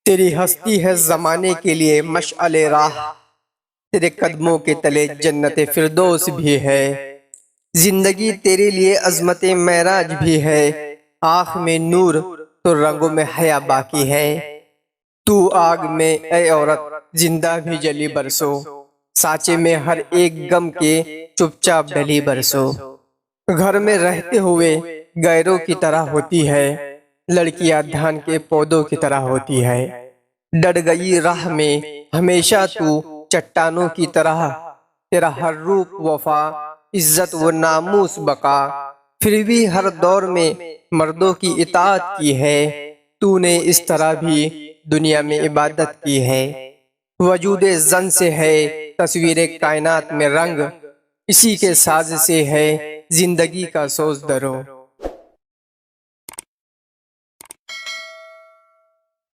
तेरी हस्ती है ज़माने के लिए मशअले राह, तेरे कदमों के तले जन्नत फिरदौस भी है। जिंदगी तेरे लिए अजमत महराज भी है, आँख में नूर तो रंगों में हया बाकी है। तू आग में ए औरत जिंदा भी जली बरसो, साँचे में हर एक गम के चुपचाप ढली बरसो। घर में रहते हुए गैरों की तरह होती है, लड़कियां धान के पौधों की तरह होती है। डर गई राह में हमेशा तू चट्टानों की तरह, तेरा हर रूप वफा इज्जत व नामूस बका। फिर भी हर दौर में मर्दों की इताअत की है, तूने इस तरह भी दुनिया में इबादत की है। वजूदे जन से है तस्वीर कायनात में रंग, इसी के साज से है जिंदगी का सोज दरो।